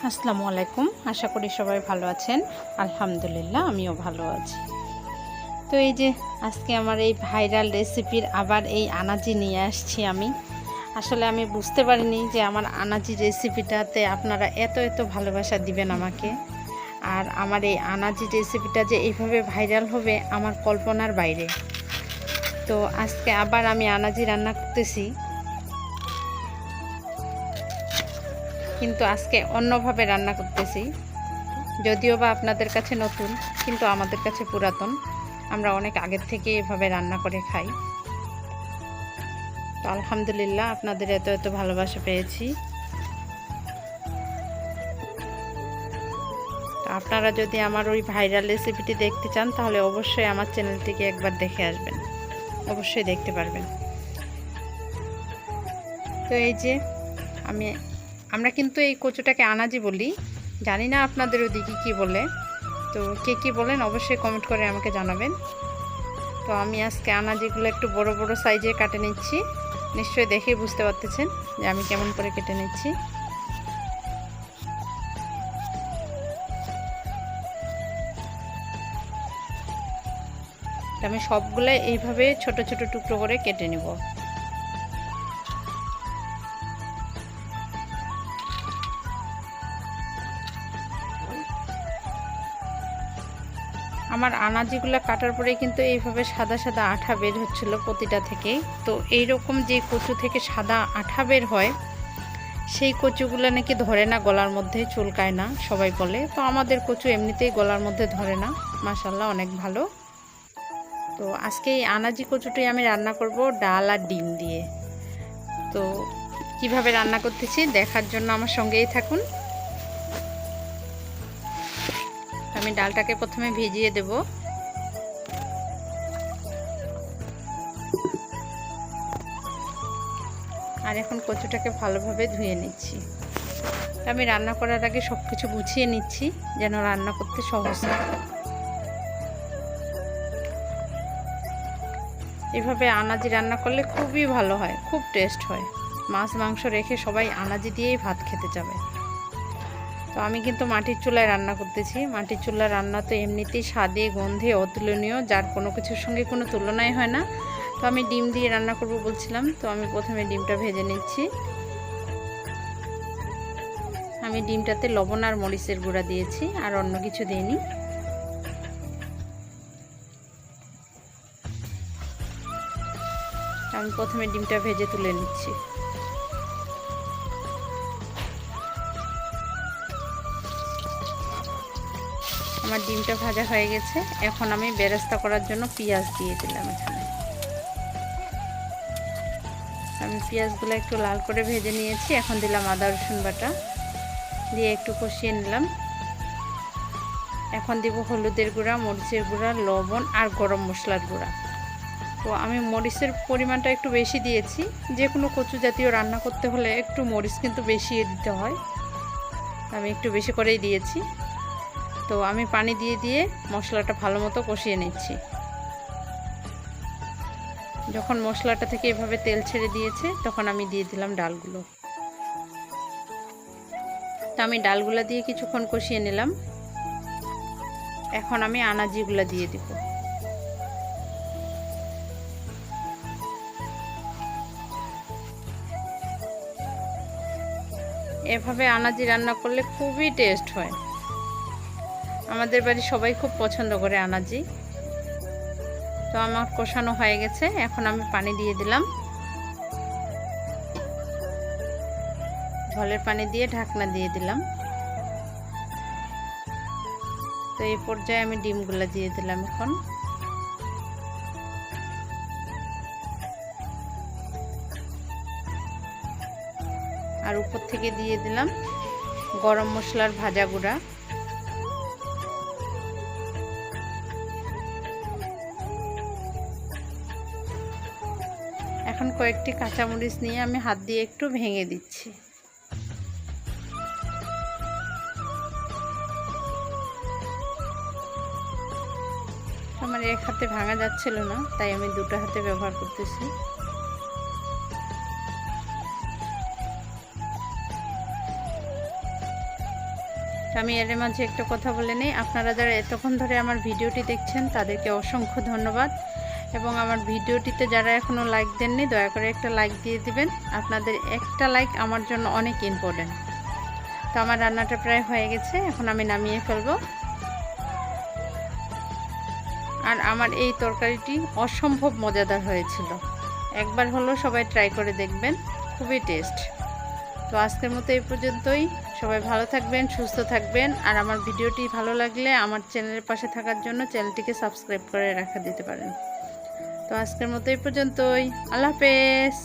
আসসালামু আলাইকুম। আশা করি সবাই ভালো আছেন। আলহামদুলিল্লাহ আমিও ভালো আছি। তো এই যে আজকে আমার এই ভাইরাল রেসিপির আবার এই আনাজি নিয়ে আসছি আমি। আসলে আমি বুঝতে পারিনি যে আমার আনাজি রেসিপিটাতে আপনারা এত ভালোবাসা দিবেন আমাকে। আর আমার এই আনাজি রেসিপিটা যে এইভাবে ভাইরাল হবে আমার কল্পনার বাইরে। তো আজকে আবার আমি আনাজি রান্না করতেছি, কিন্তু আজকে অন্যভাবে রান্না করতেছি। যদিও বা আপনাদের কাছে নতুন, কিন্তু আমাদের কাছে পুরাতন। আমরা অনেক আগের থেকে এভাবে রান্না করে খাই। তো আলহামদুলিল্লাহ আপনাদের এত ভালোবাসা পেয়েছি। তো আপনারা যদি আমার ওই ভাইরাল রেসিপিটি দেখতে চান তাহলে অবশ্যই আমার চ্যানেলটিকে একবার দেখে আসবেন, অবশ্যই দেখতে পারবেন। তো এই যে আমরা কিন্তু এই কচুটাকে আনাজি বলি, জানি না আপনাদের ওদিকে কী বলে। তো কে কী বলেন অবশ্যই কমেন্ট করে আমাকে জানাবেন। তো আমি আজকে আনাজিগুলো একটু বড় সাইজে কাটে নিচ্ছি। নিশ্চয়ই দেখেই বুঝতে পারতেছেন যে আমি কেমন করে কেটে নিচ্ছি। আমি সবগুলো এইভাবে ছোট টুকরো করে কেটে নেব। আমার আনাজিগুলো কাটার পরে কিন্তু এইভাবে সাদা আঠা বের হচ্ছিল প্রতিটা থেকে। তো এইরকম যে কচু থেকে সাদা আঠা বের হয় সেই কচুগুলো নাকি ধরে না, গলার মধ্যে চুলকায় না সবাই বলে। তো আমাদের কচু এমনিতেই গলার মধ্যে ধরে না, মাশাআল্লাহ অনেক ভালো। তো আজকে এই আনাজি কচুটাই আমি রান্না করব ডাল আর ডিম দিয়ে। তো কিভাবে রান্না করতেছি দেখার জন্য আমার সঙ্গেই থাকুন। আমি ডালটাকে প্রথমে ভিজিয়ে দেব। আর এখন কচুটাকে ভালোভাবে ধুয়ে নিচ্ছি। আমি রান্না করার আগে সব কিছু গুছিয়ে নিচ্ছি যেন রান্না করতে সহজ হয়। এভাবে আনাজি রান্না করলে খুবই ভালো হয়, খুব টেস্ট হয়। মাছ মাংস রেখে সবাই আনাজি দিয়েই ভাত খেতে যাবে। তো আমি কিন্তু মাটির চুলায় রান্না করতেছি। মাটির চুলার রান্না তো এমনিতেই স্বাদে গন্ধে অতুলনীয়, যার কোনো কিছুর সঙ্গে কোনো তুলনাই হয় না। তো আমি ডিম দিয়ে রান্না করব বলছিলাম, তো আমি প্রথমে ডিমটা ভেজে নিচ্ছি। আমি ডিমটাতে লবণ আর মরিচের গুঁড়া দিয়েছি, আর অন্য কিছু দিইনি। আমি প্রথমে ডিমটা ভেজে তুলে নিচ্ছি। আমার ডিমটা ভাজা হয়ে গেছে। এখন আমি বেরেস্তা করার জন্য পেঁয়াজ দিয়ে দিলাম। এখানে আমি পেঁয়াজগুলো একটু লাল করে ভেজে নিয়েছি। এখন দিলাম আদা রসুন বাটা, দিয়ে একটু কষিয়ে নিলাম। এখন দিব হলুদের গুঁড়া, মরিচের গুঁড়া, লবণ আর গরম মশলার গুঁড়া। তো আমি মরিচের পরিমাণটা একটু বেশি দিয়েছি। যে কোনো কচু জাতীয় রান্না করতে হলে একটু মরিচ কিন্তু বেশি দিতে হয়, আমি একটু বেশি করেই দিয়েছি। তো আমি পানি দিয়ে মশলাটা ভালো মতো কষিয়ে নিচ্ছি। যখন মশলাটা থেকে এভাবে তেল ছেড়ে দিয়েছে তখন আমি দিয়ে দিলাম ডালগুলো। তো আমি ডালগুলো দিয়ে কিছুক্ষণ কষিয়ে নিলাম। এখন আমি আনাজিগুলো দিয়ে দিব। এভাবে আনাজি রান্না করলে খুবই টেস্ট হয়। আমাদের বাড়ি সবাই খুব পছন্দ করে আনাজি। তো আমার কষানো হয়ে গেছে। এখন আমি পানি দিয়ে দিলাম। ঝোলের পানি দিয়ে ঢাকনা দিয়ে দিলাম। তো এই পর্যায়ে আমি ডিমগুলো দিয়ে দিলাম। এখন আর উপর থেকে দিয়ে দিলাম গরম মশলার ভাজা গুঁড়া। এখন কয়েকটি কাঁচামরিচ নিয়ে আমি হাত দিয়ে একটু ভেঙে দিচ্ছি। আমার এক হাতে ভাঙা যাচ্ছিল না, তাই আমি দুটো হাতে ব্যবহার করতেছি। আমি এর মাঝে একটা কথা বলে নিই, আপনারা যারা এতক্ষণ ধরে আমার ভিডিওটি দেখছেন তাদেরকে অসংখ্য ধন্যবাদ, এবং আমার ভিডিওটিতে যারা এখনও লাইক দেননি দয়া করে একটা লাইক দিয়ে দিবেন। আপনাদের একটা লাইক আমার জন্য অনেক ইম্পর্টেন্ট। তো আমার রান্নাটা প্রায় হয়ে গেছে, এখন আমি নামিয়ে ফেলবো। আর আমার এই তরকারিটি অসম্ভব মজাদার হয়েছিল, একবার হলো সবাই ট্রাই করে দেখবেন, খুবই টেস্ট। তো আজকের মতো এই পর্যন্তই। সবাই ভালো থাকবেন, সুস্থ থাকবেন, আর আমার ভিডিওটি ভালো লাগলে আমার চ্যানেলের পাশে থাকার জন্য চ্যানেলটিকে সাবস্ক্রাইব করে রাখা দিতে পারেন। তো আজকের মতো এই পর্যন্তই। আল্লাহ হাফেজ।